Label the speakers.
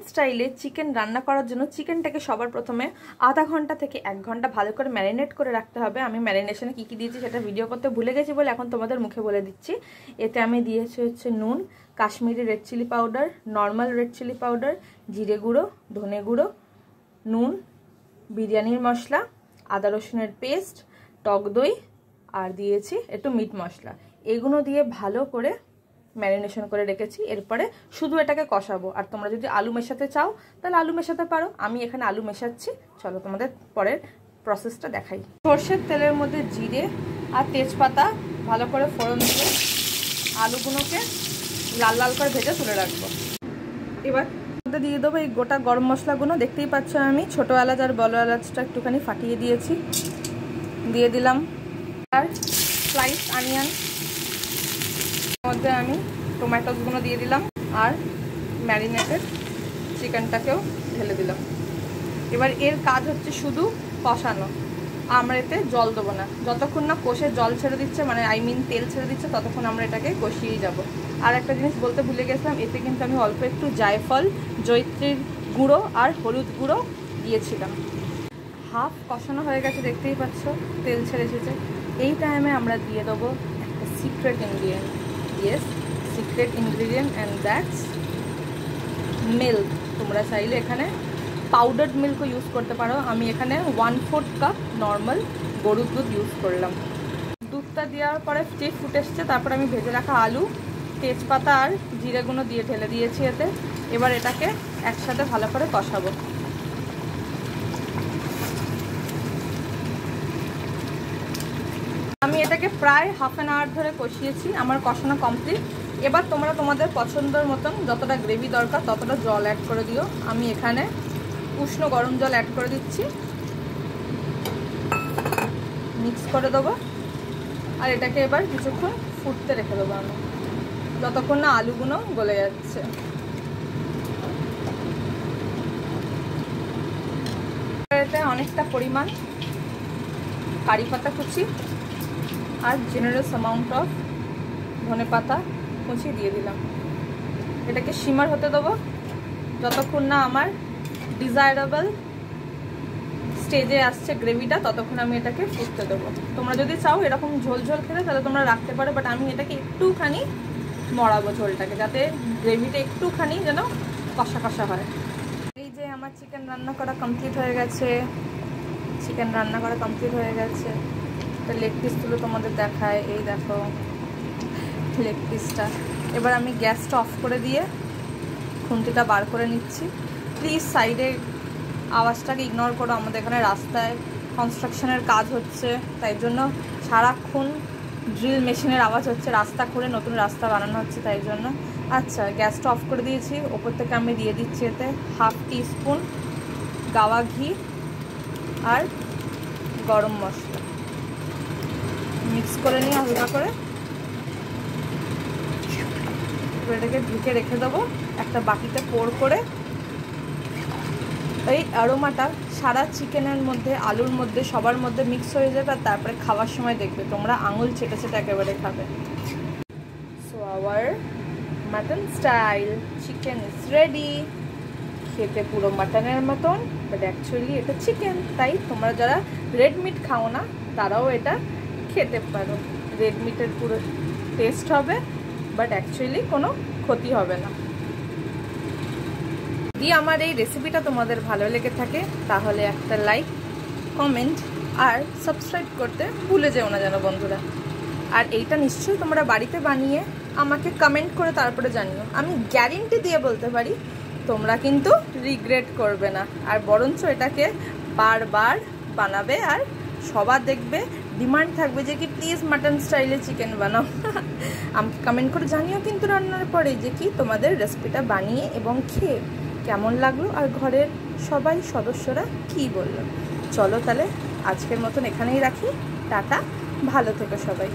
Speaker 1: স্টাইলে চিকেন রান্না করার জন্য চিকেনটাকে সবার প্রথমে আধা ঘন্টা থেকে 1 ঘন্টা ভালো করে ম্যারিনেট করে রাখতে হবে। আমি ম্যারিনেশনে কী কী দিয়েছি সেটা ভিডিও করতে ভুলে গেছি বলে এখন তোমাদের মুখে বলে দিচ্ছি। এতে আমি দিয়েছি হচ্ছে নুন, Kashmiri red chilli powder, normal red chilli powder, জিরে গুঁড়ো, ধনে গুঁড়ো, নুন, বিরিয়ানির মশলা, আদা রসুনের পেস্ট, টক দই আর দিয়েছি একটু মিট মশলা। এগুলো দিয়ে ভালো করে ম্যারিনেশন করে রেখেছি। এরপরে শুধু এটাকে কষাবো। আর তোমরা যদি আলু মেশাতে চাও তাহলে আলু মেশাতে পারো, আমি এখানে আলু মেশাচ্ছি। চলো তোমাদের পরের প্রসেসটা দেখাই। সর্ষের তেলের মধ্যে জিরে আর তেজপাতা ভালো করে ফোড়ন দিয়ে আলুগুলোকে লাল লাল করে ভেজে তুলে রাখবো। এবার দিয়ে দেবো এই গোটা গরম মশলাগুলো। দেখতেই পাচ্ছ আমি ছোটো এলাচ আর বড় এলাচটা একটুখানি ফাটিয়ে দিয়েছি। দিয়ে দিলাম আর স্লাইস অনিয়ন, মধ্যে আমি টমেটোসগুলো দিয়ে দিলাম আর ম্যারিনেটেড চিকেনটাকেও ঢেলে দিলাম। এবার এর কাজ হচ্ছে শুধু কষানো, আমরা এতে জল দেবো না। যতক্ষণ না কষে জল ছেড়ে দিচ্ছে, মানে তেল ছেড়ে দিচ্ছে, ততক্ষণ আমরা এটাকে কষিয়েই যাব। আর একটা জিনিস বলতে ভুলে গেছিলাম, এতে কিন্তু আমি অল্প একটু জায়ফল, জয়িত্রীর গুঁড়ো আর হলুদ গুঁড়ো দিয়েছিলাম। হাফ কষানো হয়ে গেছে, দেখতেই পাচ্ছ তেল ছেড়ে এসেছে। এই টাইমে আমরা দিয়ে দেবো একটা secret ingredient. Yes, secret ingredient and that's milk. তোমরা চাইলে এখানে পাউডার্ড মিল্কও ইউজ করতে পারো। আমি এখানে 1/4 কাপ নর্মাল গরুর দুধ ইউজ করলাম। দুধটা দেওয়ার পরে যে ফুটে এসছে, তারপর আমি ভেজে রাখা আলু, তেজপাতা আর জিরেগুলো দিয়ে ঢেলে দিয়েছি এতে। এবার এটাকে একসাথে ভালো করে কষাবো। আমি এটাকে প্রায় হাফ অ্যান আওয়ার ধরে কষিয়েছি। আমার কষানো কমপ্লিট। এবার তোমরা তোমাদের পছন্দের মতন যতটা গ্রেভি দরকার ততটা জল অ্যাড করে দিও। আমি এখানে উষ্ণ গরম জল অ্যাড করে দিচ্ছি, মিক্স করে দেবো। আর এটাকে এবার কিছুক্ষণ ফুটতে রেখে দেবো আমি, যতক্ষণ না আলুগুলো গলে যাচ্ছে। এতে অনেকটা পরিমাণ কারি পাতা কুচি আর জেনারেস অ্যামাউন্ট অফ ধনে পাতা কুচি দিয়ে দিলাম। এটাকে শিমার হতে দেবো যতক্ষণ না আমার ডিজায়ারেবল স্টেজে আসছে গ্রেভিটা, ততক্ষণ আমি এটাকে ফুটতে দেবো। তোমরা যদি চাও এরকম ঝোল ঝোল খেতে তাহলে তোমরা রাখতে পারো, বাট আমি এটাকে একটুখানি মড়াবো ঝোলটাকে, যাতে গ্রেভিটা একটুখানি যেন কষা কষা হয়। এই যে আমার চিকেন রান্না করা কমপ্লিট হয়ে গেছে। একটা লেগ পিস তুলে তোমাদের দেখায়। এই দেখো লেগ পিসটা। এবার আমি গ্যাসটা অফ করে দিয়ে খুন্তিটা বার করে নিচ্ছি। প্লিজ সাইডে আওয়াজটাকে ইগনোর করো, আমাদের এখানে রাস্তায় কনস্ট্রাকশনের কাজ হচ্ছে, তাই জন্য সারাক্ষণ ড্রিল মেশিনের আওয়াজ হচ্ছে। রাস্তা করে নতুন রাস্তা বানানো হচ্ছে, তাই জন্য। আচ্ছা, গ্যাসটা অফ করে দিয়েছি। ওপর থেকে আমি দিয়ে দিচ্ছি এতে 1/2 টিস্পুন গাওয়া ঘি আর গরম মশলা। মিক্স করে নিয়ে হালকা করে এটাকে ঢেকে রেখে দেবো একটা বাটিতে পোর করে। এই অ্যারোমাটা সারা চিকেনের মধ্যে, আলুর মধ্যে, সবার মধ্যে মিক্স হয়ে যাবে। আর তারপরে খাওয়ার সময় দেখবে তোমরা আঙুল চেটে চেটে একেবারে খাবে। So our mutton style chicken is ready. খেতে পুরো মাটনের মতন, বাট অ্যাকচুয়ালি এটা চিকেন। তাই তোমরা যারা রেড মিট খাও না তারাও এটা খেতে পারো। রেড মিটের পুরো টেস্ট হবে, বাট অ্যাকচুয়ালি কোনো ক্ষতি হবে না। যদি আমার এই রেসিপিটা তোমাদের ভালো লেগে থাকে তাহলে একটা লাইক, কমেন্ট আর সাবস্ক্রাইব করতে ভুলে যেও না যেন বন্ধুরা। আর এইটা নিশ্চয়ই তোমরা বাড়িতে বানিয়ে আমাকে কমেন্ট করে তারপরে জানিও। আমি গ্যারেন্টি দিয়ে বলতে পারি তোমরা কিন্তু রিগ্রেট করবে না, আর বরঞ্চ এটাকে বারবার বানাবে। আর সবার দেখবে ডিমান্ড থাকবে যে কি প্লিজ মাটন স্টাইলে চিকেন বানাও। আমাকে কমেন্ট করে জানিও কিন্তু রান্নার পরে যে কি তোমাদের রেসিপিটা বানিয়ে এবং খেয়ে কেমন লাগলো, আর ঘরের সবাই সদস্যরা কি বললো। চলো তাহলে আজকের মতন এখানেই রাখি। টাটা, ভালো থেকো সবাই।